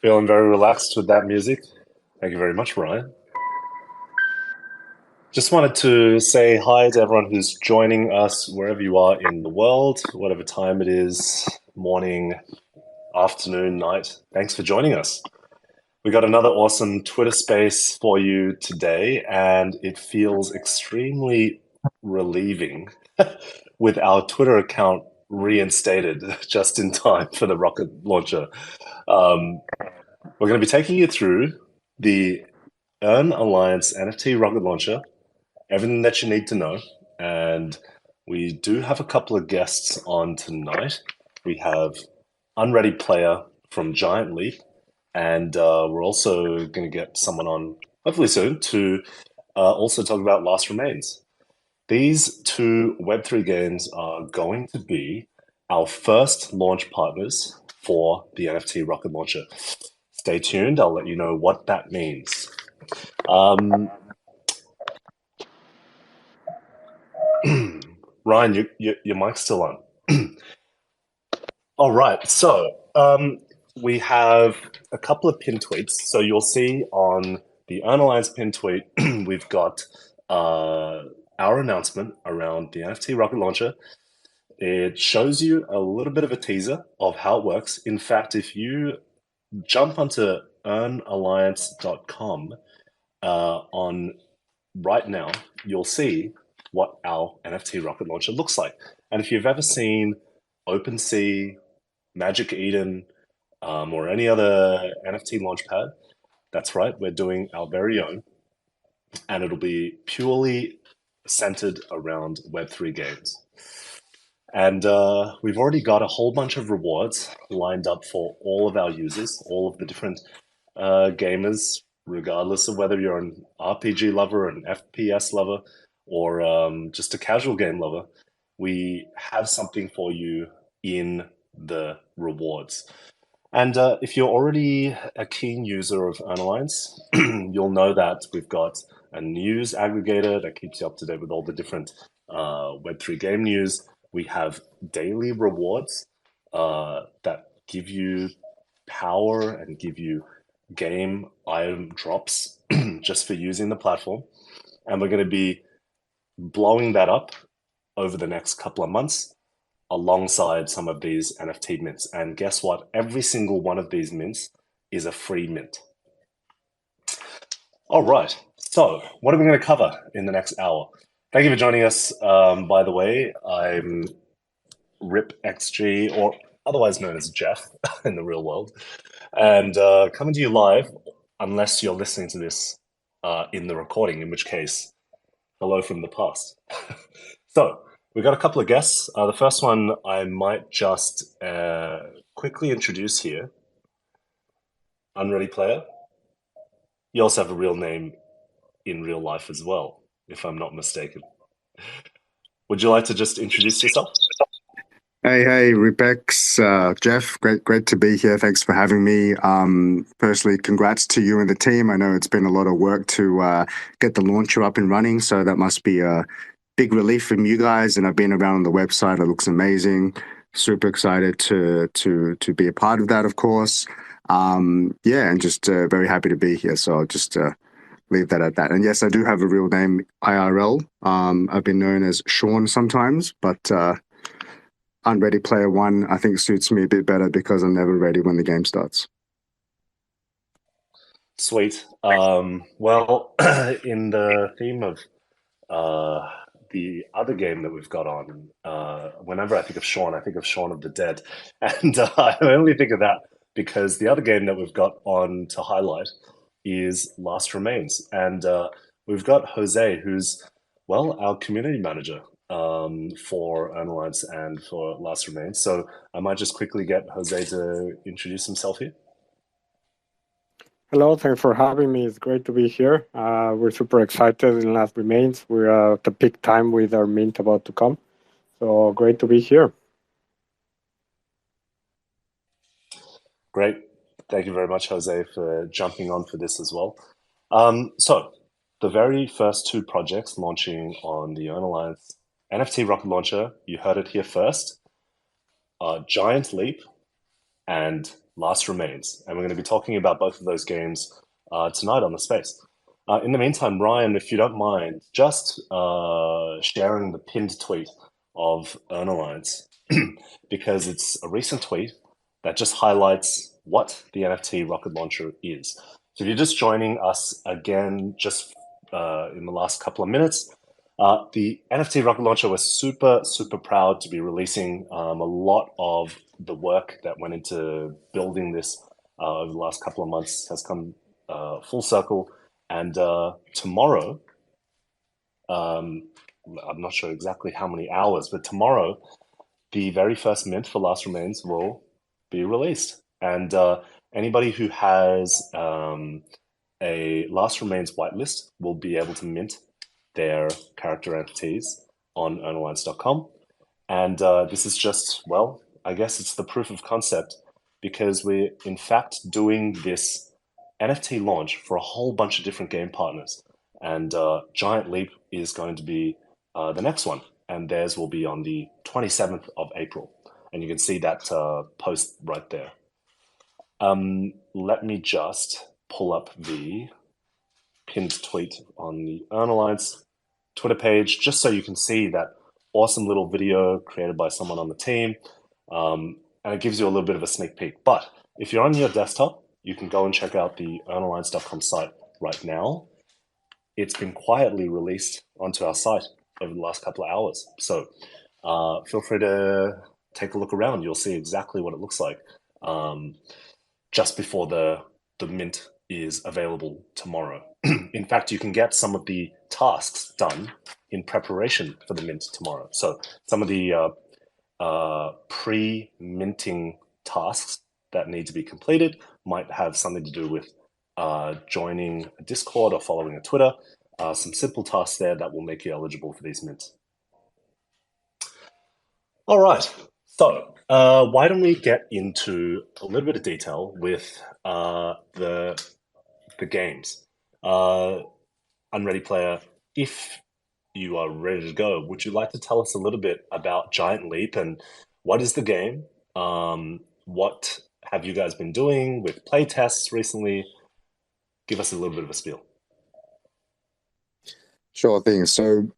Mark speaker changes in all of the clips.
Speaker 1: Feeling very relaxed with that music. Thank you very much, Ryan. Just wanted to say hi to everyone who's joining us wherever you are in the world, whatever time it is, morning, afternoon, night. Thanks for joining us. We got another awesome Twitter space for you today, and it feels extremely relieving with our Twitter account reinstated just in time for the rocket launcher. Um, we're going to be taking you through the Earn Alliance NFT Rocket Launcher, everything that you need to know. And we do have a couple of guests on tonight. We have Unready Player from Giant Leap, and we're also going to get someone on, hopefully soon, to also talk about Last Remains. These two Web3 games are going to be our first launch partners for the NFT Rocket Launcher. Stay tuned, I'll let you know what that means. Ryan, your mic's still on. All right, so we have a couple of pin tweets. So you'll see on the Earn Alliance pin tweet, we've got our announcement around the NFT Rocket Launcher. It shows you a little bit of a teaser of how it works. In fact, if you jump onto earnalliance.com on right now, you'll see what our NFT Rocket Launcher looks like. And if you've ever seen OpenSea, Magic Eden, or any other NFT launchpad, that's right, we're doing our very own, and it'll be purely centered around Web3 games. And we've already got a whole bunch of rewards lined up for all of our users, all of the different gamers, regardless of whether you're an RPG lover, an FPS lover, or just a casual game lover. We have something for you in the rewards. And if you're already a keen user of Earn Alliance, you'll know that we've got a news aggregator that keeps you up to date with all the different Web3 game news. We have daily rewards that give you power and give you game item drops just for using the platform. And we're going to be blowing that up over the next couple of months alongside some of these NFT mints. And guess what? Every single one of these mints is a free mint. All right. So, what are we going to cover in the next hour? Thank you for joining us. By the way, I'm RipXG, or otherwise known as Jeff in the real world, and coming to you live, unless you're listening to this in the recording, in which case, hello from the past. So, we've got a couple of guests. The first one I might just quickly introduce here. Unready Player. You also have a real name in real life as well, if I'm not mistaken. Would you like to just introduce yourself?
Speaker 2: Hey, Rebex, Jeff, great to be here. Thanks for having me. Personally, congrats to you and the team. I know it's been a lot of work to get the launcher up and running, so that must be a big relief from you guys. And I've been around on the website; it looks amazing. Super excited to be a part of that, of course. Yeah, and just very happy to be here. So I'll just leave that at that. And yes, I do have a real name, IRL. I've been known as Sean sometimes, but Unready Player 1, I think suits me a bit better because I'm never ready when the game starts.
Speaker 1: Sweet. Well, in the theme of the other game that we've got on, whenever I think of Shaun of the Dead. And I only think of that because the other game that we've got on to highlight is Last Remains. And we've got Jose, who's, well, our community manager for Earn Alliance and for Last Remains. So I might just quickly get Jose to introduce himself here.
Speaker 3: Hello, thanks for having me. It's great to be here. We're super excited in Last Remains. We're at the peak time with our mint about to come. So great to be here.
Speaker 1: Great. Thank you very much, Jose, for jumping on for this as well. So the very first two projects launching on the Earn Alliance NFT Rocket Launcher, you heard it here first. Giant Leap and Last Remains. And we're going to be talking about both of those games tonight on the space. In the meantime, Ryan, if you don't mind, just sharing the pinned tweet of Earn Alliance, because it's a recent tweet that just highlights what the NFT Rocket Launcher is. So if you're just joining us again, just in the last couple of minutes, the NFT Rocket Launcher, we're super, super proud to be releasing a lot of the work that went into building this over the last couple of months has come full circle. And tomorrow, I'm not sure exactly how many hours, but tomorrow, the very first mint for Last Remains will be released. And anybody who has a Last Remains whitelist will be able to mint their character NFTs on earnalliance.com. And this is just, well, I guess it's the proof of concept, because we're in fact doing this NFT launch for a whole bunch of different game partners. And Giant Leap is going to be the next one. And theirs will be on the 27th of April. And you can see that post right there. Let me just pull up the pinned tweet on the Earn Alliance Twitter page, just so you can see that awesome little video created by someone on the team. And it gives you a little bit of a sneak peek. But if you're on your desktop, you can go and check out the earnalliance.com site right now. It's been quietly released onto our site over the last couple of hours. So feel free to take a look around. You'll see exactly what it looks like just before the mint is available tomorrow. In fact, you can get some of the tasks done in preparation for the mint tomorrow. So some of the pre-minting tasks that need to be completed might have something to do with joining a Discord or following a Twitter. Some simple tasks there that will make you eligible for these mints. All right, so why don't we get into a little bit of detail with the games. Unready player, if you are ready to go, would you like to tell us a little bit about Giant Leap and what is the game? What have you guys been doing with play tests recently? Give us a little bit of a spiel.
Speaker 2: Sure thing. So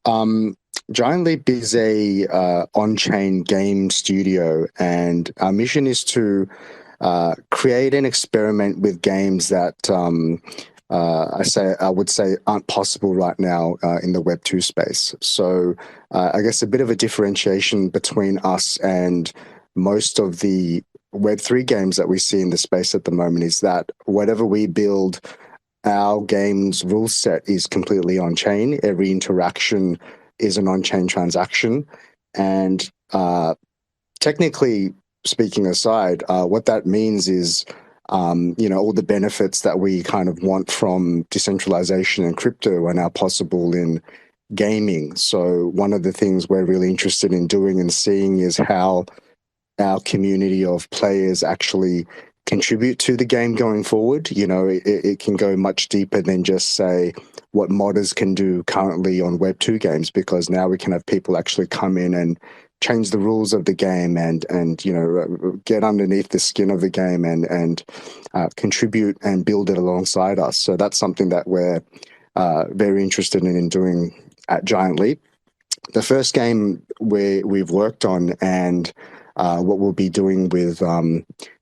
Speaker 2: Giant Leap is a on-chain game studio, and our mission is to create and experiment with games that I would say aren't possible right now in the Web2 space. So I guess a bit of a differentiation between us and most of the Web3 games that we see in the space at the moment is that whatever we build, our game's rule set is completely on-chain. Every interaction is an on-chain transaction. And technically speaking aside, what that means is all the benefits that we kind of want from decentralization and crypto are now possible in gaming. So one of the things we're really interested in doing and seeing is how our community of players actually contribute to the game going forward. It can go much deeper than just say what modders can do currently on Web2 games, because now we can have people actually come in and change the rules of the game and get underneath the skin of the game and contribute and build it alongside us. So that's something that we're very interested in doing at Giant Leap. The first game we've worked on and what we'll be doing with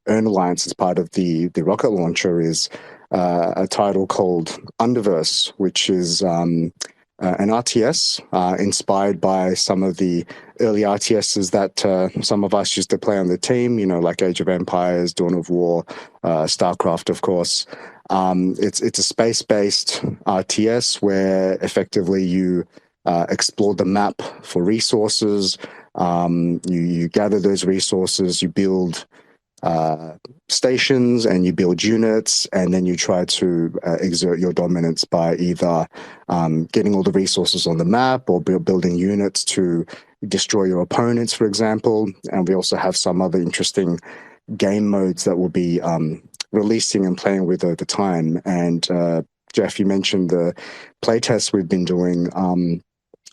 Speaker 2: Earn Alliance as part of the Rocket Launcher is a title called Underverse, which is an RTS inspired by some of the early RTSs that some of us used to play on the team, like Age of Empires, Dawn of War, StarCraft, of course. It's a space-based RTS where effectively you explore the map for resources, you gather those resources, you build stations and you build units, and then you try to exert your dominance by either getting all the resources on the map or building units to destroy your opponents, for example. And we also have some other interesting game modes that we'll be releasing and playing with over time. And Jeff, you mentioned the playtests we've been doing.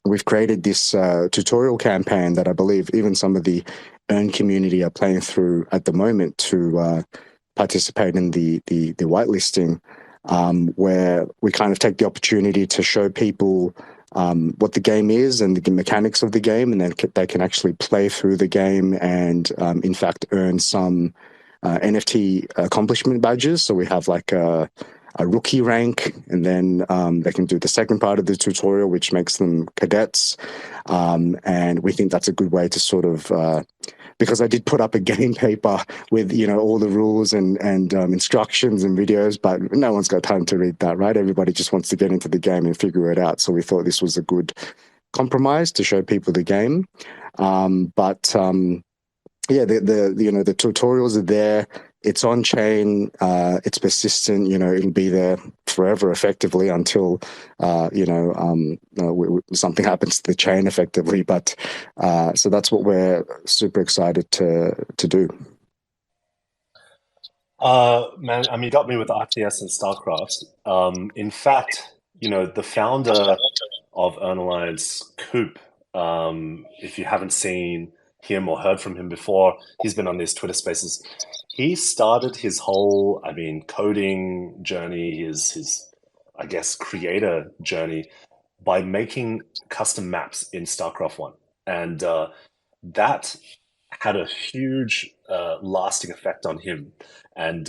Speaker 2: we've created this tutorial campaign that I believe even some of the Earn community are playing through at the moment to participate in the whitelisting, where we kind of take the opportunity to show people what the game is and the mechanics of the game, and then they can actually play through the game and, in fact, earn some NFT accomplishment badges. So we have like a rookie rank, and then they can do the second part of the tutorial, which makes them cadets. And we think that's a good way to sort of, because I did put up a game paper with, you know, all the rules and instructions and videos, but no one's got time to read that, right? Everybody just wants to get into the game and figure it out. So we thought this was a good compromise to show people the game. Yeah, the tutorials are there. It's on chain. It's persistent. You know, it'll be there forever, effectively, until something happens to the chain, effectively. But so that's what we're super excited to do.
Speaker 1: Man, I mean, you got me with RTS and StarCraft. In fact, you know, the founder of Earn Alliance, Coop, if you haven't seen him or heard from him before, he's been on these Twitter spaces. He started his whole, I mean, coding journey, his I guess, creator journey by making custom maps in StarCraft 1. And that had a huge lasting effect on him. And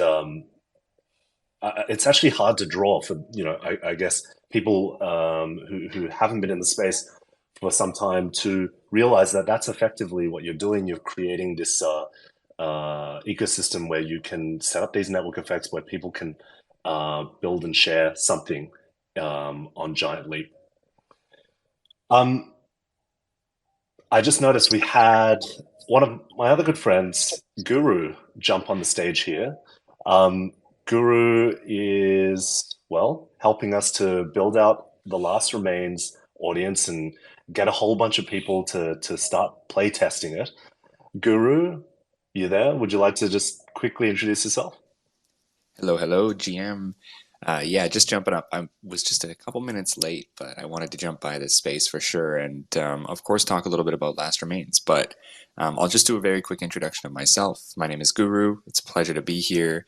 Speaker 1: it's actually hard to draw for, you know, I guess people who haven't been in the space for some time to realize that that's effectively what you're doing. You're creating this ecosystem where you can set up these network effects where people can build and share something on Giant Leap. I just noticed we had one of my other good friends, Guru, jump on the stage here. Guru is, well, helping us to build out the Last Remains audience and get a whole bunch of people to start play testing it. Guru, you there? Would you like to just quickly introduce yourself?
Speaker 4: Hello, GM. Yeah, just jumping up. I was just a couple minutes late, but I wanted to jump by this space for sure, and of course talk a little bit about Last Remains. But I'll just do a very quick introduction of myself. My name is Guru. It's a pleasure to be here.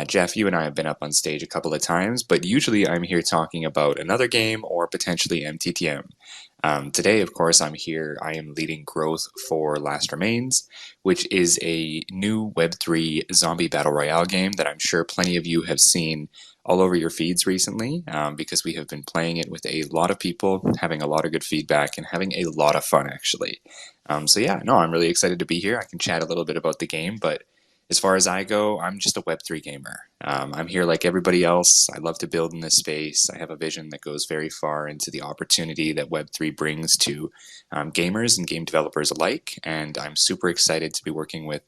Speaker 4: Jeff, you and I have been up on stage a couple of times, but usually I'm here talking about another game or potentially MTTM. Today, of course, I'm here. I am leading growth for Last Remains, which is a new Web3 zombie battle royale game that I'm sure plenty of you have seen all over your feeds recently, because we have been playing it with a lot of people, having a lot of good feedback, and having a lot of fun, actually. So yeah, no, I'm really excited to be here. I can chat a little bit about the game, but as far as I go, I'm just a Web3 gamer. I'm here like everybody else. I love to build in this space. I have a vision that goes very far into the opportunity that Web3 brings to gamers and game developers alike, and I'm super excited to be working with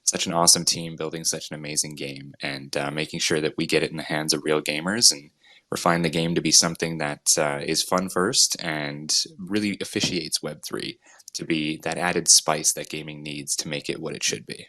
Speaker 4: such an awesome team, building such an amazing game, and making sure that we get it in the hands of real gamers and refine the game to be something that is fun first and really officiates Web3 to be that added spice that gaming needs to make it what it should be.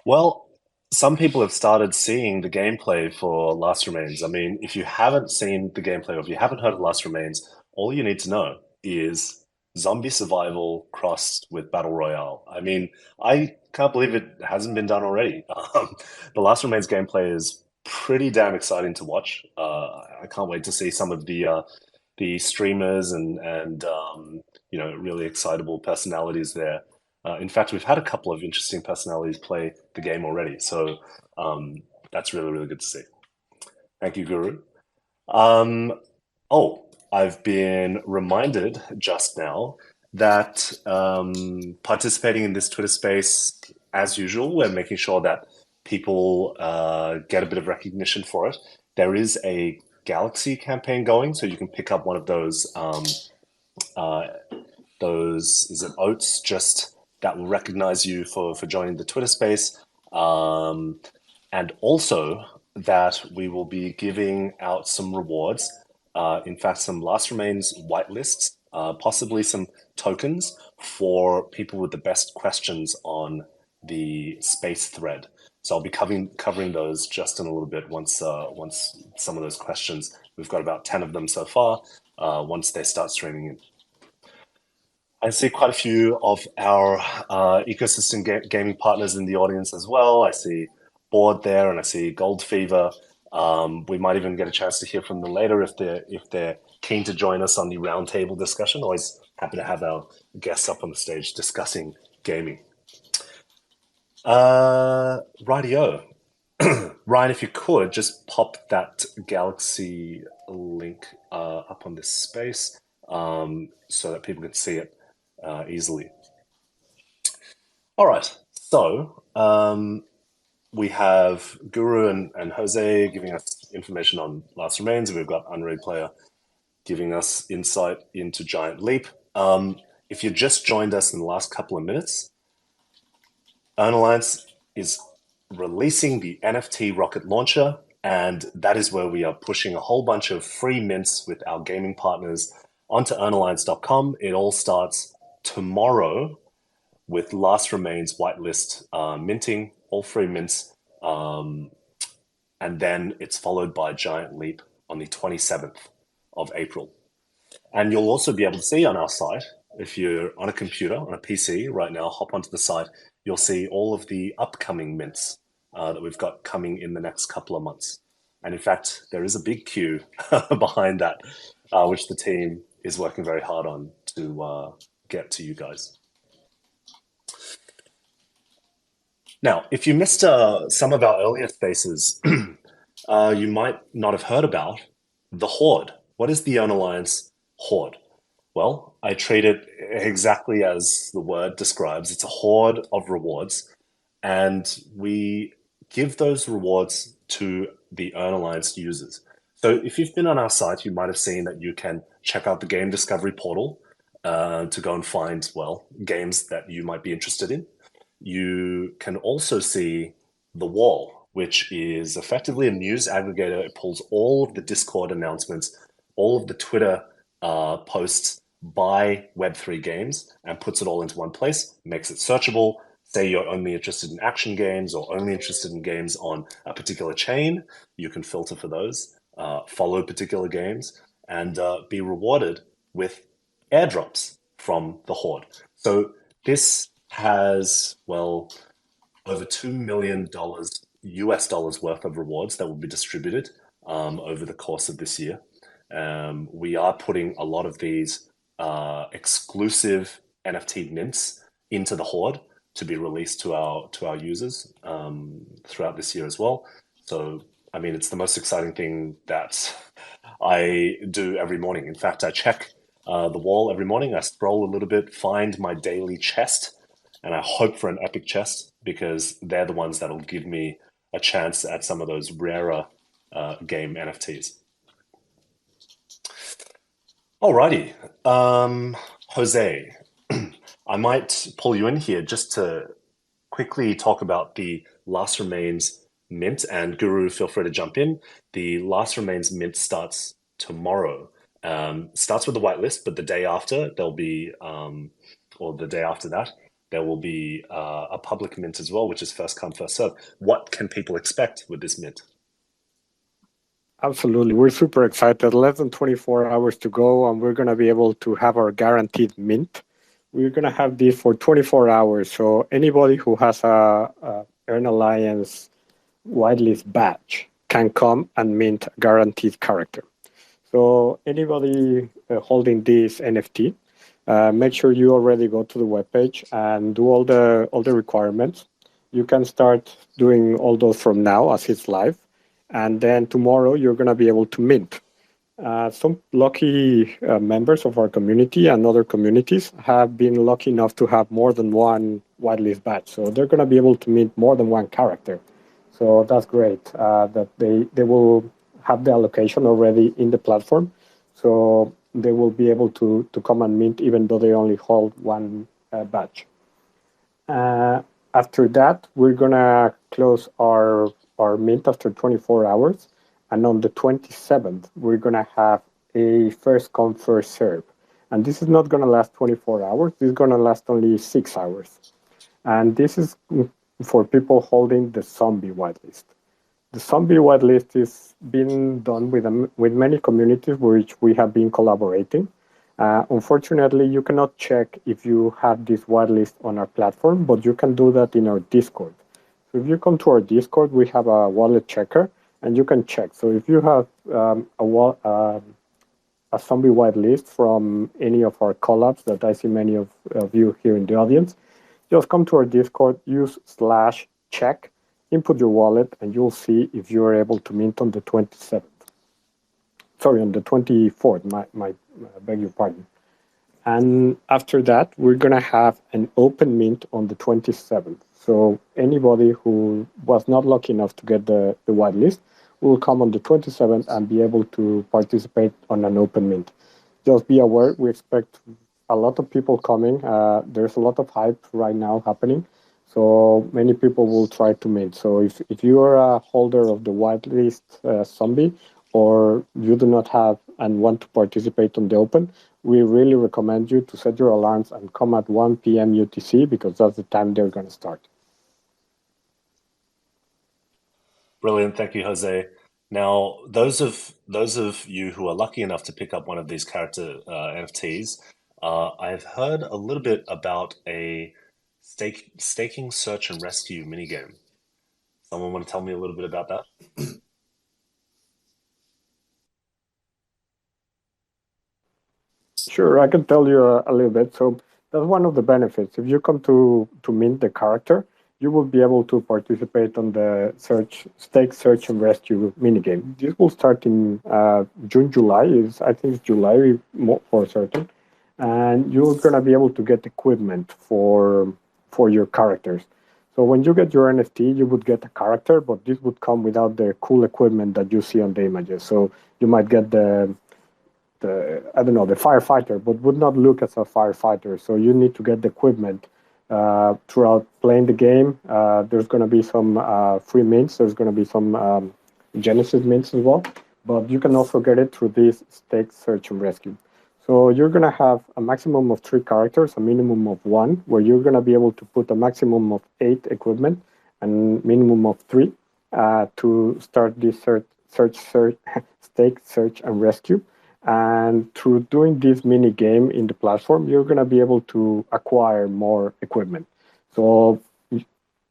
Speaker 1: Well, some people have started seeing the gameplay for Last Remains. I mean, if you haven't seen the gameplay or if you haven't heard of Last Remains, all you need to know is zombie survival crossed with battle royale. I mean, I can't believe it hasn't been done already. The Last Remains gameplay is pretty damn exciting to watch. I can't wait to see some of the streamers and you know, really excitable personalities there. In fact, we've had a couple of interesting personalities play the game already, so that's really, really good to see. Thank you, Guru. Oh, I've been reminded just now that participating in this Twitter space, as usual, we're making sure that people get a bit of recognition for it. There is a Galaxy campaign going, so you can pick up one of those is it oats just that will recognize you for joining the Twitter space, and also that we will be giving out some rewards. In fact, some Last Remains whitelists, possibly some tokens for people with the best questions on the space thread. So I'll be covering those just in a little bit once some of those questions. We've got about 10 of them so far. Once they start streaming in. I see quite a few of our ecosystem gaming partners in the audience as well. I see Board there, and I see Gold Fever. We might even get a chance to hear from them later if they're keen to join us on the roundtable discussion. Always happy to have our guests up on the stage discussing gaming. Rightio. Ryan, if you could just pop that Galaxy link up on this space so that people can see it easily. All right, so we have Guru and Jose giving us information on Last Remains, and we've got Unread Player giving us insight into Giant Leap. If you just joined us in the last couple of minutes, Earn Alliance is releasing the NFT Rocket Launcher, and that is where we are pushing a whole bunch of free mints with our gaming partners onto earnalliance.com. It all starts tomorrow with Last Remains whitelist minting, all free mints, and then it's followed by Giant Leap on the 27th of April. And you'll also be able to see on our site, if you're on a computer, on a PC right now, hop onto the site, you'll see all of the upcoming mints that we've got coming in the next couple of months. And in fact, there is a big queue behind that, which the team is working very hard on to get to you guys. Now, if you missed some of our earlier spaces, you might not have heard about the Horde. What is the Earn Alliance Horde? Well, I treat it exactly as the word describes. It's a hoard of rewards, and we give those rewards to the Earn Alliance users. So if you've been on our site, you might have seen that you can check out the game discovery portal to go and find, well, games that you might be interested in. You can also see the wall, which is effectively a news aggregator. It pulls all of the Discord announcements, all of the Twitter posts by Web3 games and puts it all into one place, makes it searchable. Say you're only interested in action games or only interested in games on a particular chain, you can filter for those, follow particular games, and be rewarded with airdrops from the Horde. So this has, well, over $2 million US dollars worth of rewards that will be distributed over the course of this year. We are putting a lot of these exclusive NFT mints into the Horde to be released to our users throughout this year as well. So, I mean, it's the most exciting thing that I do every morning. In fact, I check the wall every morning. I scroll a little bit, find my daily chest, and I hope for an epic chest because they're the ones that'll give me a chance at some of those rarer game NFTs. Alrighty, Jose, I might pull you in here just to quickly talk about the Last Remains mint, and Guru, feel free to jump in. The Last Remains mint starts tomorrow. Starts with the whitelist, but the day after there'll be, or the day after that, there will be a public mint as well, which is first come, first serve. What can people expect with this mint?
Speaker 3: Absolutely. We're super excited. Less than 24 hours to go, and we're going to be able to have our guaranteed mint. We're going to have this for 24 hours. So anybody who has a Earn Alliance whitelist badge can come and mint a guaranteed character. So anybody holding this NFT, make sure you already go to the webpage and do all the requirements. You can start doing all those from now as it's live. And then tomorrow, you're going to be able to mint. Some lucky members of our community and other communities have been lucky enough to have more than one whitelist badge. So they're going to be able to mint more than one character. So that's great that they will have the allocation already in the platform. So they will be able to come and mint even though they only hold one badge. After that, we're going to close our mint after 24 hours. And on the 27th, we're going to have a first come, first serve. And this is not going to last 24 hours. This is going to last only 6 hours. And this is for people holding the zombie whitelist. The zombie whitelist is being done with many communities which we have been collaborating. Unfortunately, you cannot check if you have this whitelist on our platform, but you can do that in our Discord. So if you come to our Discord, we have a wallet checker, and you can check. So if you have a zombie whitelist from any of our collabs that I see many of you here in the audience, just come to our Discord, use /check, input your wallet, and you'll see if you're able to mint on the 27th. Sorry, on the 24th, I beg your pardon. And after that, we're going to have an open mint on the 27th. So anybody who was not lucky enough to get the whitelist will come on the 27th and be able to participate on an open mint. Just be aware, we expect a lot of people coming. There's a lot of hype right now happening. So many people will try to mint. So if you are a holder of the whitelist zombie, or you do not have and want to participate on the open, we really recommend you to set your alarms and come at 1 p.m. UTC, because that's the time they're going to start.
Speaker 1: Brilliant, thank you, Jose. Now, those of you who are lucky enough to pick up one of these character NFTs, I've heard a little bit about a staking search and rescue minigame. Someone want to tell me a little bit about that?
Speaker 3: Sure, I can tell you a little bit. So that's one of the benefits. If you come to mint the character, you will be able to participate on the stake, search, and rescue minigame. This will start in June, July. I think it's July for certain. And you're going to be able to get equipment for your characters. So when you get your NFT, you would get a character, but this would come without the cool equipment that you see on the images. So you might get the firefighter, but would not look as a firefighter. So you need to get the equipment throughout playing the game. There's going to be some free mints. There's going to be some Genesis mints as well. But you can also get it through this stake, search, and rescue. So you're going to have a maximum of 3 characters, a minimum of 1, where you're going to be able to put a maximum of 8 equipment and minimum of 3 to start this stake, search, and rescue. And through doing this mini game in the platform, you're going to be able to acquire more equipment. So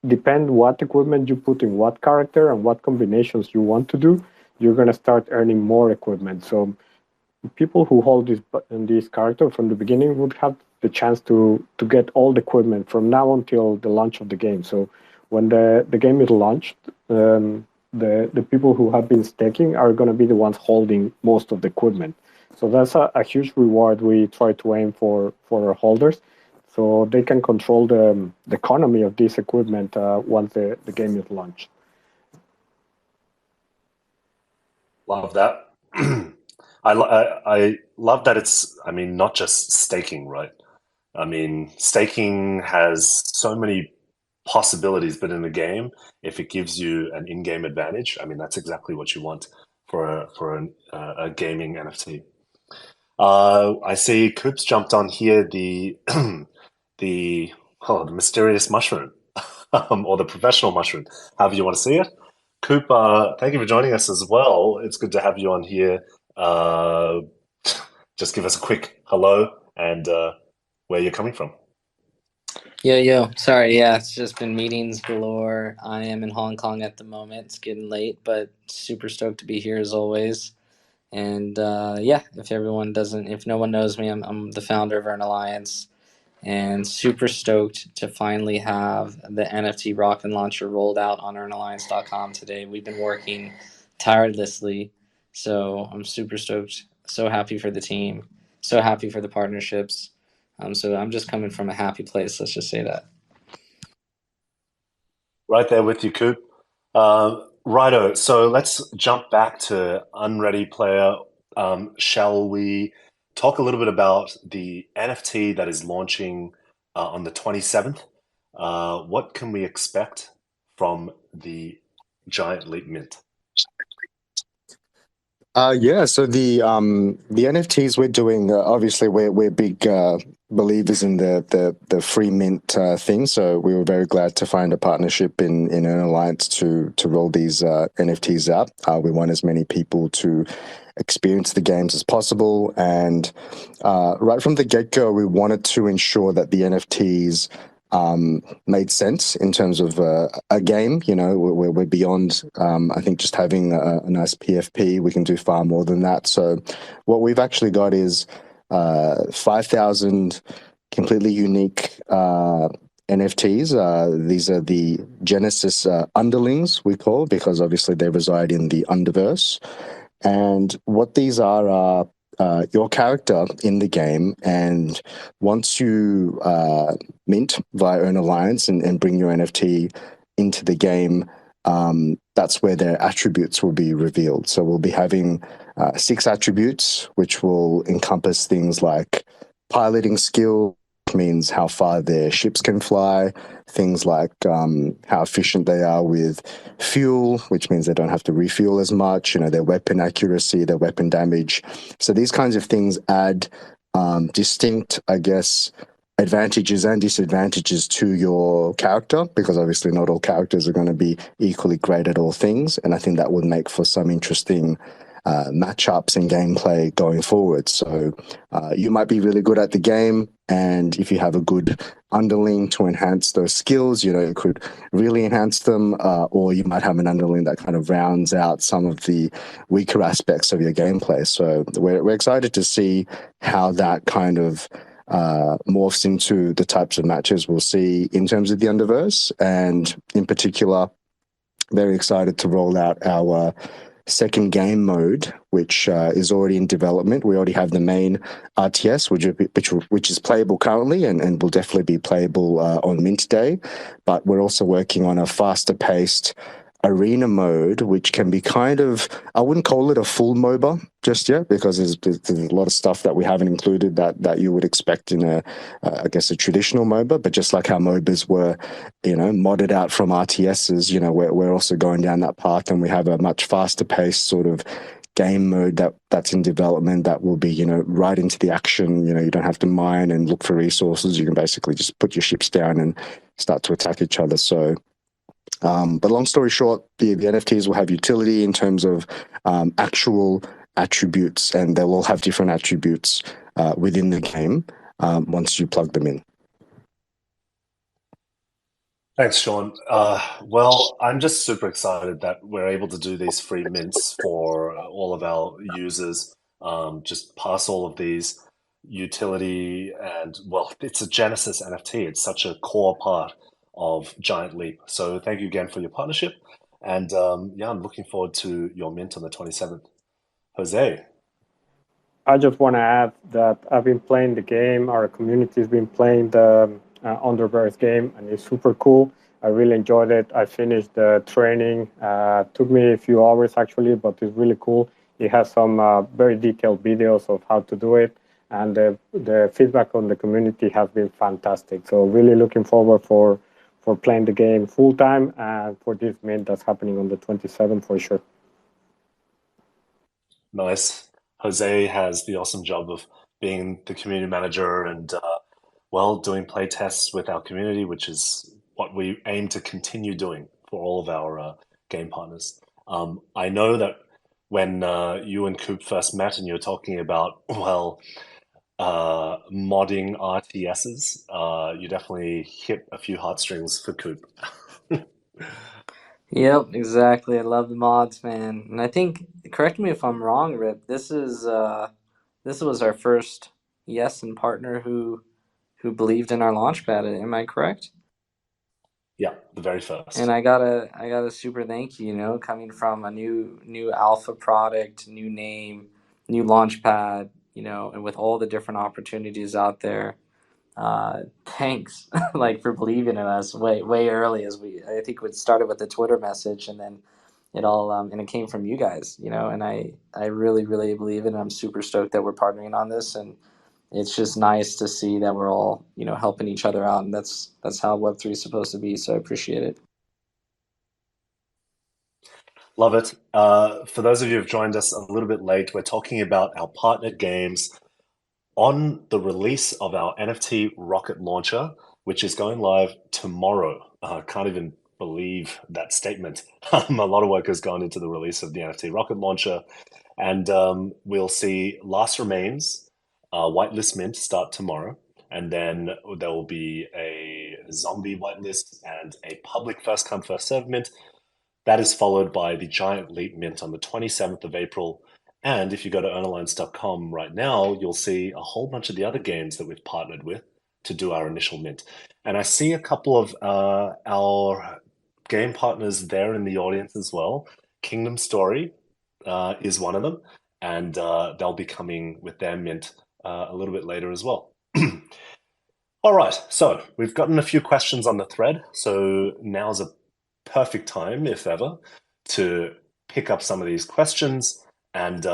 Speaker 3: depend what equipment you put in what character and what combinations you want to do, you're going to start earning more equipment. So people who hold this character from the beginning would have the chance to get all the equipment from now until the launch of the game. So when the game is launched, the people who have been staking are going to be the ones holding most of the equipment. So that's a huge reward we try to aim for our holders, so they can control the economy of this equipment once the game is launched.
Speaker 1: Love that. I love that it's, I mean, not just staking, right? I mean, staking has so many possibilities, but in the game, if it gives you an in-game advantage, I mean, that's exactly what you want for a gaming NFT. I see Coops jumped on here, the the mysterious mushroom, or the professional mushroom, however you want to see it. Coop, thank you for joining us as well. It's good to have you on here. Uh, just give us a quick hello and where you're coming from.
Speaker 5: Yo. Sorry, yeah, it's just been meetings galore. I am in Hong Kong at the moment. It's getting late, but super stoked to be here as always. And yeah, if no one knows me, I'm the founder of Earn Alliance, and super stoked to finally have the NFT Rocket Launcher rolled out on earnalliance.com today. We've been working tirelessly, so I'm super stoked. So happy for the team. So happy for the partnerships. So I'm just coming from a happy place. Let's just say that.
Speaker 1: Right there with you, Coop. Righto, so let's jump back to Unready Player. Shall we talk a little bit about the NFT that is launching on the 27th? What can we expect from the Giant Leap Mint?
Speaker 2: Yeah, so the NFTs we're doing, obviously we're big believers in the free mint thing. So we were very glad to find a partnership in Earn Alliance to roll these NFTs out. We want as many people to experience the games as possible, and right from the get-go, we wanted to ensure that the NFTs made sense in terms of a game. You know, we're beyond, I think, just having a nice PFP. We can do far more than that. So what we've actually got is 5,000 completely unique NFTs. These are the Genesis underlings, we call, because obviously they reside in the Underverse. And what these are your character in the game, and once you mint via Earn Alliance and bring your NFT into the game, that's where their attributes will be revealed. So we'll be having 6 attributes, which will encompass things like piloting skill, means how far their ships can fly, things like how efficient they are with fuel, which means they don't have to refuel as much, you know, their weapon accuracy, their weapon damage. So these kinds of things add distinct, I guess, advantages and disadvantages to your character, because obviously not all characters are going to be equally great at all things. And I think that would make for some interesting matchups and gameplay going forward. So you might be really good at the game, and if you have a good underling to enhance those skills, you know, you could really enhance them, or you might have an underling that kind of rounds out some of the weaker aspects of your gameplay. So we're excited to see how that kind of morphs into the types of matches we'll see in terms of the Underverse, and in particular, very excited to roll out our second game mode, which is already in development. We already have the main RTS, which is playable currently and will definitely be playable on Mint Day. But we're also working on a faster paced arena mode, which can be kind of, I wouldn't call it a full MOBA just yet, because there's a lot of stuff that we haven't included that you would expect in I guess, a traditional MOBA. But just like how MOBAs were, you know, modded out from RTSs, you know, we're also going down that path, and we have a much faster paced sort of game mode that's in development that will be, you know, right into the action. You know, you don't have to mine and look for resources. You can basically just put your ships down and start to attack each other. So but long story short, the NFTs will have utility in terms of actual attributes, and they'll all have different attributes within the game once you plug them in.
Speaker 1: Thanks, Sean. Well, I'm just super excited that we're able to do these free mints for all of our users. Just pass all of these utility, and well, it's a Genesis NFT. It's such a core part of Giant Leap. So thank you again for your partnership. And yeah, I'm looking forward to your mint on the 27th. Jose.
Speaker 3: I just want to add that I've been playing the game. Our community's been playing the Underverse game, and it's super cool. I really enjoyed it. I finished the training. Took me a few hours actually, but it's really cool. It has some very detailed videos of how to do it, and the feedback on the community has been fantastic. So really looking forward for playing the game full time and for this mint that's happening on the 27th for sure.
Speaker 1: Nice. Jose has the awesome job of being the community manager and, well, doing play tests with our community, which is what we aim to continue doing for all of our game partners. I know that when you and Coop first met and you were talking about, well, modding RTSs, you definitely hit a few heartstrings for Coop.
Speaker 5: Yep, exactly. I love the mods, man. And I think, correct me if I'm wrong, Rip. This was our first and partner who believed in our launchpad. Am I correct?
Speaker 1: Yeah, the very first.
Speaker 5: And I gotta super thank you. You know, coming from a new alpha product, new name, new launchpad. You know, and with all the different opportunities out there. Thanks like for believing in us way early, as I think it started with the Twitter message, and then it all and it came from you guys, you know, and I really believe it, and I'm super stoked that we're partnering on this, and it's just nice to see that we're all, you know, helping each other out, and that's how Web3 is supposed to be. So I appreciate it.
Speaker 1: Love it. For those of you who've joined us a little bit late, we're talking about our partnered games on the release of our NFT Rocket Launcher, which is going live tomorrow. Can't even believe that statement. A lot of work has gone into the release of the NFT Rocket Launcher, and we'll see Last Remains, whitelist mint start tomorrow, and then there will be a zombie whitelist and a public first come first serve mint. That is followed by the Giant Leap Mint on the 27th of April. And if you go to earnalliance.com right now, you'll see a whole bunch of the other games that we've partnered with to do our initial mint. And I see a couple of our game partners there in the audience as well. Kingdom Story is one of them, and they'll be coming with their mint a little bit later as well. All right, so we've gotten a few questions on the thread, so now's a perfect time, if ever, to pick up some of these questions, and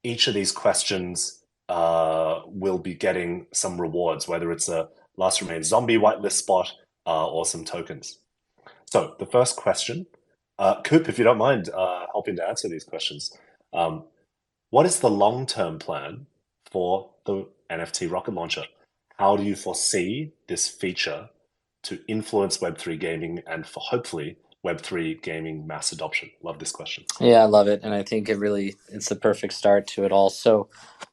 Speaker 1: each of these questions will be getting some rewards, whether it's a Last Remain Zombie whitelist spot or some tokens. So the first question, Coop, if you don't mind helping to answer these questions, what is the long-term plan for the NFT Rocket Launcher? How do you foresee this feature to influence Web3 gaming and for hopefully Web3 gaming mass adoption? Love this question.
Speaker 5: Yeah, I love it. And I think it's the perfect start to it all. So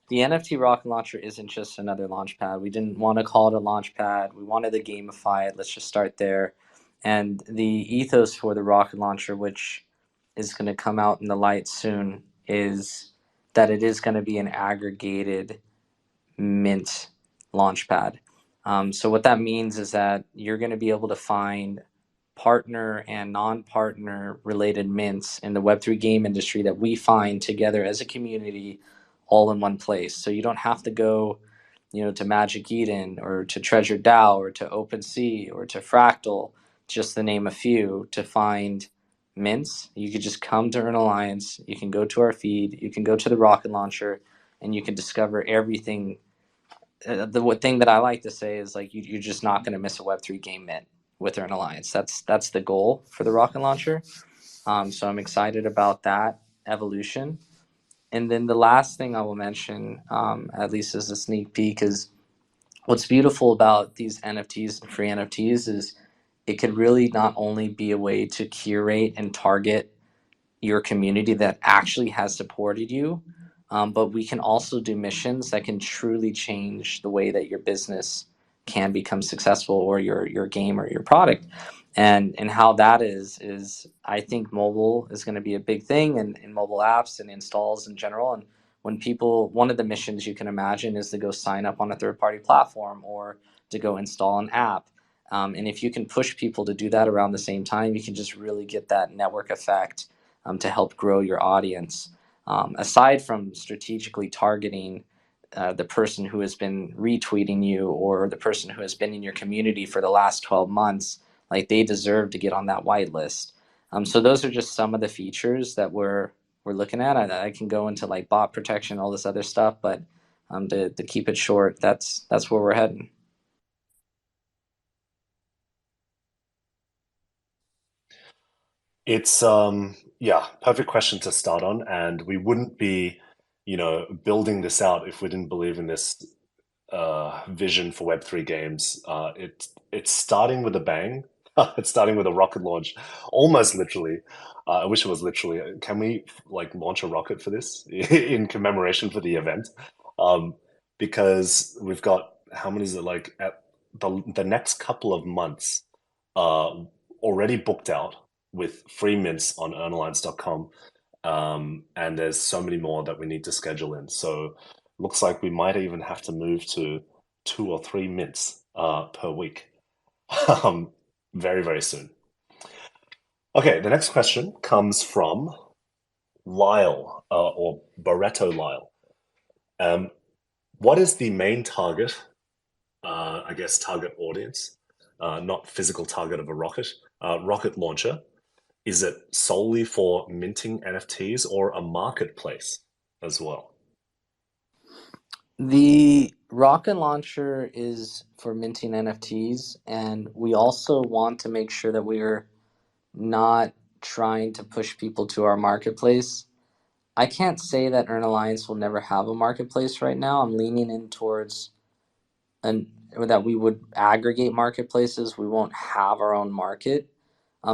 Speaker 5: the NFT Rocket Launcher isn't just another launchpad. We didn't want to call it a launchpad. We wanted to gamify it. Let's just start there. And the ethos for the Rocket Launcher, which is going to come out in the light soon, is that it is going to be an aggregated mint launchpad. So what that means is that you're going to be able to find partner and non-partner related mints in the Web3 game industry that we find together as a community all in one place. So you don't have to go, to Magic Eden or to Treasure DAO or to OpenSea or to Fractal, just to name a few, to find mints. You could just come to Earn Alliance, you can go to our feed, you can go to the Rocket Launcher, and you can discover everything. The thing that I like to say is like you're just not going to miss a Web3 game mint with Earn Alliance. That's the goal for the Rocket Launcher. So I'm excited about that evolution. And then the last thing I will mention, at least as a sneak peek, is what's beautiful about these NFTs and free NFTs is it could really not only be a way to curate and target your community that actually has supported you, but we can also do missions that can truly change the way that your business can become successful, or your game or your product. And how that is I think mobile is going to be a big thing, and in mobile apps and installs in general. And when people, one of the missions you can imagine is to go sign up on a third-party platform or to go install an app. And if you can push people to do that around the same time, you can just really get that network effect to help grow your audience. Aside from strategically targeting the person who has been retweeting you or the person who has been in your community for the last 12 months, like they deserve to get on that whitelist. So those are just some of the features that we're looking at. I can go into like bot protection, all this other stuff, but to keep it short, that's where we're heading.
Speaker 1: It's perfect question to start on, and we wouldn't be, building this out if we didn't believe in this vision for Web3 games. It's starting with a bang. It's starting with a rocket launch, almost literally. I wish it was literally. Can we like launch a rocket for this in commemoration for the event? Because we've got, how many is it, like at the next couple of months already booked out with free mints on earnalliance.com. And there's so many more that we need to schedule in. So looks like we might even have to move to 2 or 3 mints per week very, very soon. Okay, the next question comes from Lyle, or Barreto Lyle. What is the main target, target audience, not physical target of a rocket launcher? Is it solely for minting NFTs or a marketplace as well?
Speaker 5: The Rocket Launcher is for minting NFTs, and we also want to make sure that we're not trying to push people to our marketplace. I can't say that Earn Alliance will never have a marketplace right now. I'm leaning in towards that we would aggregate marketplaces. We won't have our own market.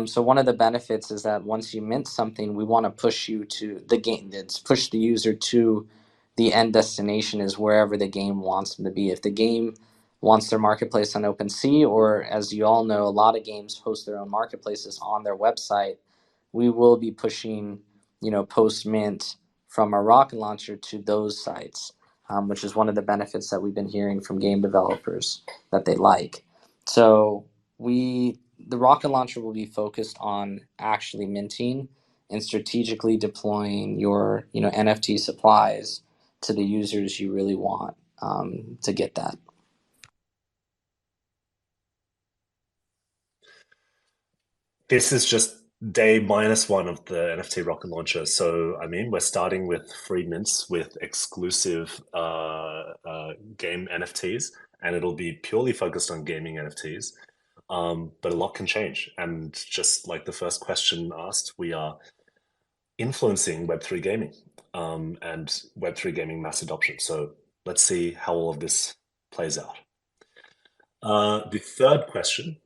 Speaker 5: So one of the benefits is that once you mint something, we want to push you to the game. It's push the user to the end destination is wherever the game wants them to be. If the game wants their marketplace on OpenSea, or as you all know, a lot of games host their own marketplaces on their website, we will be pushing, post mint from our rocket launcher to those sites, which is one of the benefits that we've been hearing from game developers that they like. So the rocket launcher will be focused on actually minting and strategically deploying your NFT supplies to the users you really want to get that.
Speaker 1: This is just day -1 of the NFT Rocket Launcher. So, I mean, we're starting with free mints with exclusive game NFTs, and it'll be purely focused on gaming NFTs. But a lot can change. And just like the first question asked, we are influencing Web3 gaming and Web3 gaming mass adoption. So let's see how all of this plays out. The third question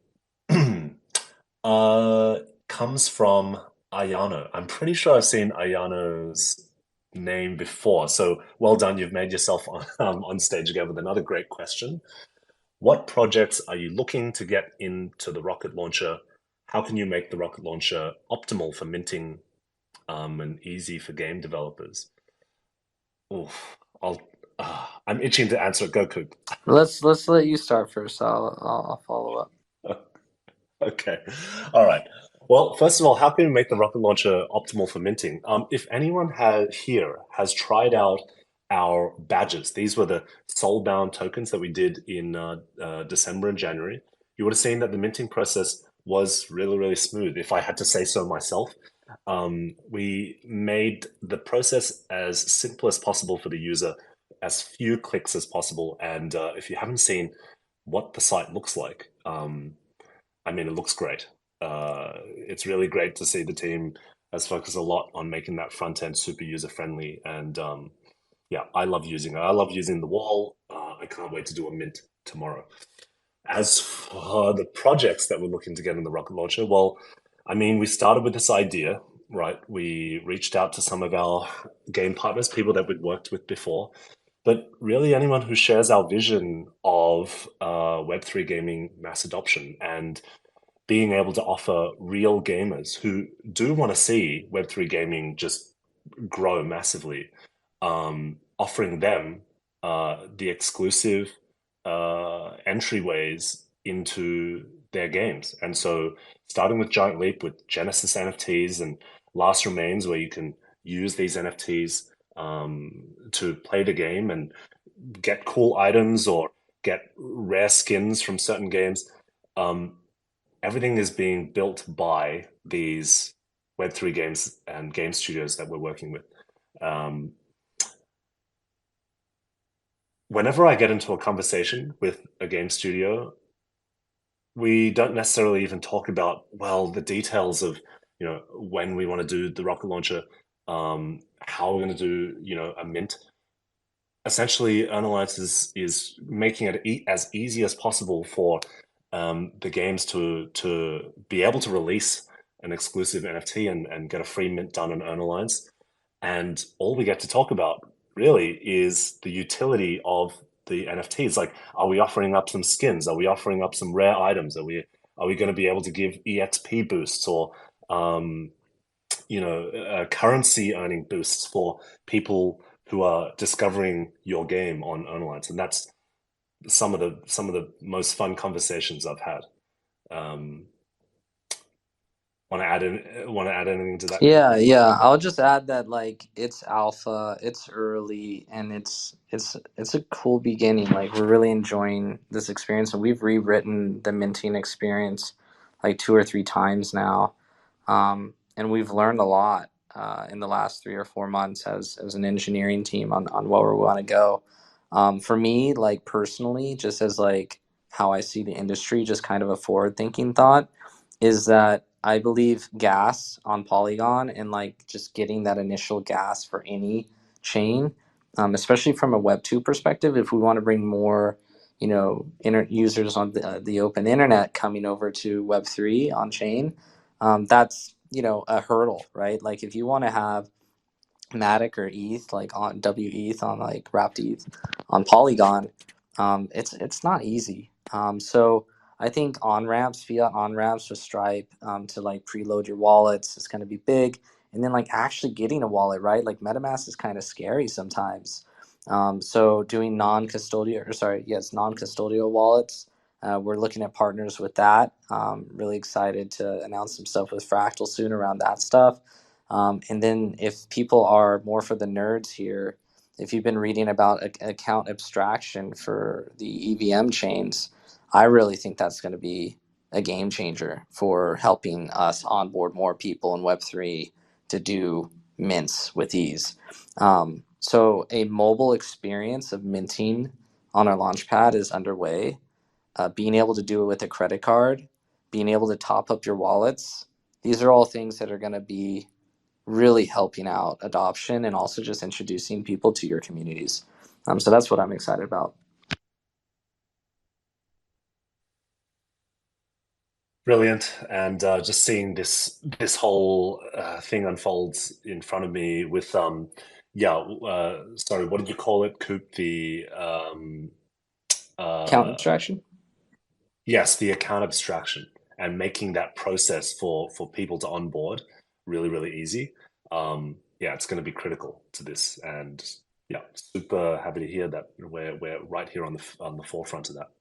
Speaker 1: comes from Ayano. I'm pretty sure I've seen Ayano's name before. So well done. You've made yourself on stage again with another great question. What projects are you looking to get into the Rocket Launcher? How can you make the Rocket Launcher optimal for minting and easy for game developers? Oof, I'm itching to answer it. Go, Coop.
Speaker 5: Let's let you start first. I'll follow up.
Speaker 1: Okay. All right. Well, first of all, how can we make the Rocket Launcher optimal for minting? If anyone has tried out our badges, these were the soulbound tokens that we did in December and January, you would have seen that the minting process was really, really smooth, if I had to say so myself. We made the process as simple as possible for the user, as few clicks as possible. And if you haven't seen what the site looks like, I mean, it looks great. It's really great to see the team has focused a lot on making that front end super user friendly. And yeah, I love using it. I love using the wall. I can't wait to do a mint tomorrow. As for the projects that we're looking to get in the Rocket Launcher, well, I mean, we started with this idea, right? We reached out to some of our game partners, people that we'd worked with before, but really anyone who shares our vision of Web3 gaming mass adoption and being able to offer real gamers who do want to see Web3 gaming just grow massively, offering them the exclusive entryways into their games. And so starting with Giant Leap with Genesis NFTs and Last Remains, where you can use these NFTs to play the game and get cool items or get rare skins from certain games. Everything is being built by these Web3 games and game studios that we're working with. Whenever I get into a conversation with a game studio, we don't necessarily even talk about, well, the details of, when we want to do the Rocket Launcher, how we're going to do, a mint. Essentially, Earn Alliance is making it as easy as possible for the games to be able to release an exclusive NFT and get a free mint done on Earn Alliance. And all we get to talk about really is the utility of the NFTs. Like, are we offering up some skins? Are we offering up some rare items? Are we going to be able to give EXP boosts or currency earning boosts for people who are discovering your game on Earn Alliance? And that's some of the most fun conversations I've had. Want to add anything to that?
Speaker 5: Yeah. I'll just add that it's alpha, it's early, and it's a cool beginning. We're really enjoying this experience, and we've rewritten the minting experience 2 or 3 times now, and we've learned a lot in the last 3 or 4 months as an engineering team on where we want to go. For me, personally, just as how I see the industry, just kind of a forward thinking thought, is that I believe gas on Polygon and like just getting that initial gas for any chain, especially from a Web2 perspective, if we want to bring more, users on the open internet coming over to Web3 on chain, that's, a hurdle, right? Like if you want to have Matic or ETH, like on WETH, on like wrapped ETH on Polygon, it's not easy. So I think on ramps, fiat on ramps with Stripe, to like preload your wallets is going to be big, and then like actually getting a wallet, right? Like MetaMask is kind of scary sometimes. So doing non-custodial wallets. We're looking at partners with that. Really excited to announce some stuff with Fractal soon around that stuff. And then if people are more for the nerds here, if you've been reading about account abstraction for the EVM chains, I really think that's going to be a game changer for helping us onboard more people in Web3 to do mints with ease. So a mobile experience of minting on our launchpad is underway. Being able to do it with a credit card, being able to top up your wallets, these are all things that are going to be really helping out adoption and also just introducing people to your communities. So that's what I'm excited about.
Speaker 1: Brilliant, and just seeing this whole thing unfolds in front of me with sorry, what did you call it, Coop? The
Speaker 5: Account abstraction?
Speaker 1: Yes, the account abstraction, and making that process for people to onboard really, really easy. Yeah, it's going to be critical to this, and yeah, super happy to hear that we're right here on the forefront of that.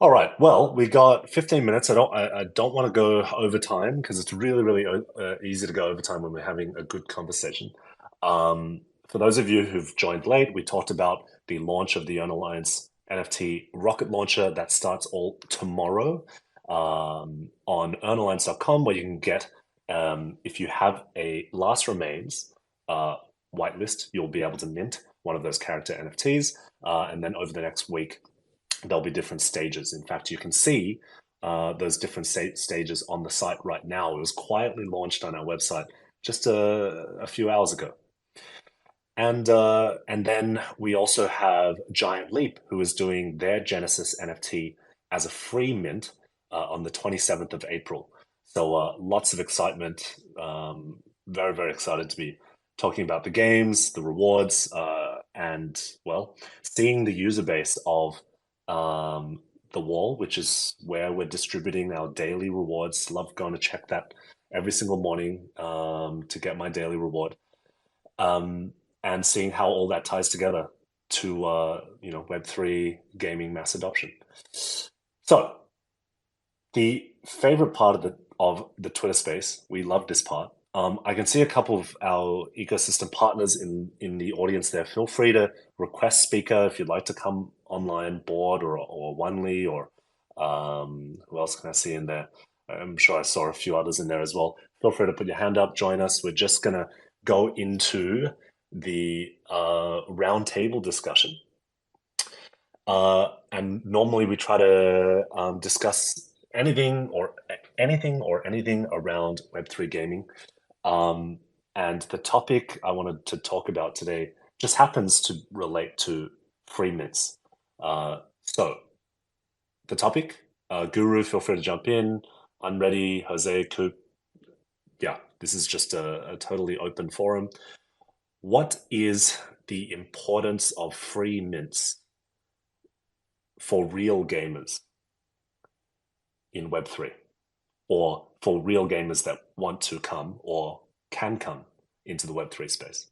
Speaker 1: All right, well, we got 15 minutes. I don't want to go over time because it's really, really easy to go over time when we're having a good conversation. For those of you who've joined late, we talked about the launch of the Earn Alliance NFT Rocket Launcher that starts all tomorrow on earnalliance.com, where you can get, if you have a last remains whitelist, you'll be able to mint one of those character NFTs. And then over the next week, there'll be different stages. In fact, you can see those different stages on the site right now. It was quietly launched on our website just a few hours ago. And then we also have Giant Leap, who is doing their Genesis NFT as a free mint on the 27th of April. So lots of excitement. Very, very excited to be talking about the games, the rewards, and, well, seeing the user base of the wall, which is where we're distributing our daily rewards. Love going to check that every single morning to get my daily reward. And seeing how all that ties together to Web3 gaming mass adoption. So the favorite part of the Twitter space, we love this part. I can see a couple of our ecosystem partners in the audience there. Feel free to request speaker if you'd like to come online, Board or Onely, or who else can I see in there? I'm sure I saw a few others in there as well. Feel free to put your hand up, join us. We're just going to go into the roundtable discussion. And normally we try to discuss anything or anything around Web3 gaming. And the topic I wanted to talk about today just happens to relate to free mints. So the topic, Guru, feel free to jump in. I'm ready. Jose, Coop. Yeah, this is just a totally open forum. What is the importance of free mints for real gamers in Web3, or for real gamers that want to come or can come into the Web3 space?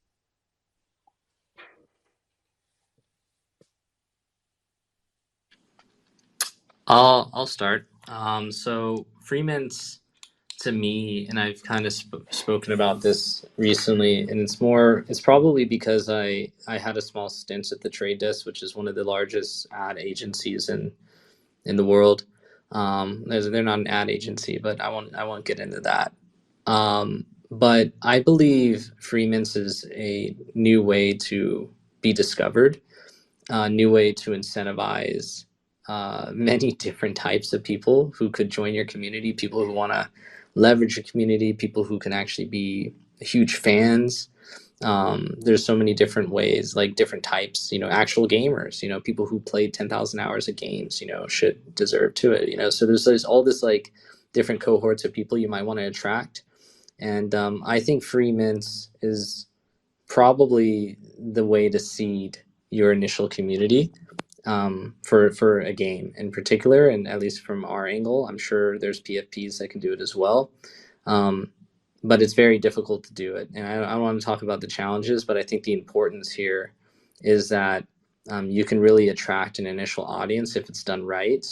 Speaker 5: I'll start. So free mints, to me, and I've kind of spoken about this recently, and it's probably because I had a small stint at the Trade Desk, which is one of the largest ad agencies in the world. They're not an ad agency, but I won't get into that. But I believe free mints is a new way to be discovered, a new way to incentivize many different types of people who could join your community, people who want to leverage your community, people who can actually be huge fans. There's so many different ways, like different types, actual gamers, people who played 10,000 hours of games, should deserve to it, so there's all this like different cohorts of people you might want to attract. And I think free mints is probably the way to seed your initial community for a game in particular. And at least from our angle, I'm sure there's PFPs that can do it as well. But it's very difficult to do it. And I don't want to talk about the challenges, but I think the importance here is that you can really attract an initial audience if it's done right.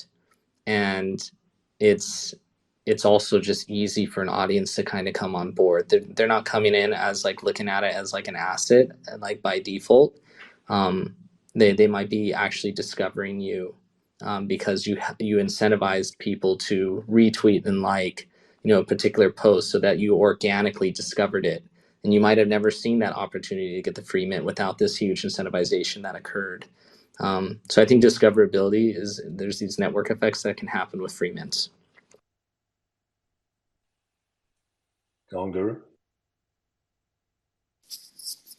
Speaker 5: And it's also just easy for an audience to kind of come on board. They're not coming in as like looking at it as like an asset, like by default. They might be actually discovering you because you incentivized people to retweet and like a particular post so that you organically discovered it. And you might have never seen that opportunity to get the free mint without this huge incentivization that occurred. So I think discoverability there's these network effects that can happen with free mints.
Speaker 1: Go on, Guru.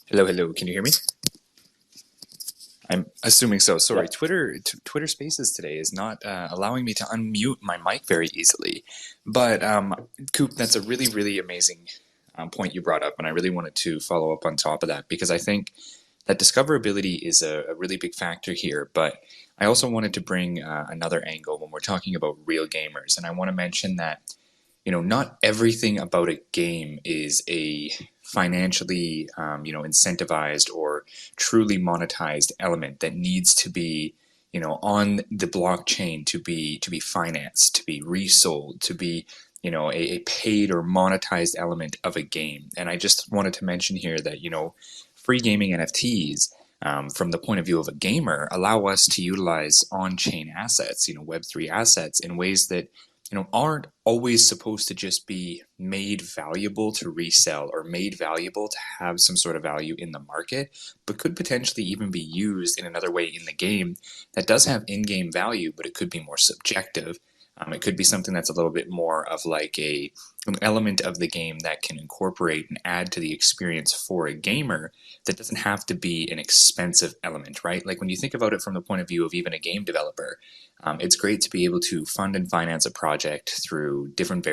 Speaker 4: Hello. Can you hear me? I'm assuming so. Sorry,
Speaker 1: Yeah.
Speaker 4: Twitter Spaces today is not allowing me to unmute my mic very easily. But Coop, that's a really, really amazing point you brought up, and I really wanted to follow up on top of that because I think that discoverability is a really big factor here. But I also wanted to bring another angle when we're talking about real gamers, and I want to mention that not everything about a game is a financially, incentivized or truly monetized element that needs to be, on the blockchain to be financed, to be resold, to be, a paid or monetized element of a game. And I just wanted to mention here that, free gaming NFTs, from the point of view of a gamer, allow us to utilize on-chain assets, Web3 assets in ways that aren't always supposed to just be made valuable to resell or made valuable to have some sort of value in the market, but could potentially even be used in another way in the game that does have in-game value, but it could be more subjective. It could be something that's a little bit more of like an element of the game that can incorporate and add to the experience for a gamer that doesn't have to be an expensive element, right? Like when you think about it from the point of view of even a game developer, it's great to be able to fund and finance a project through different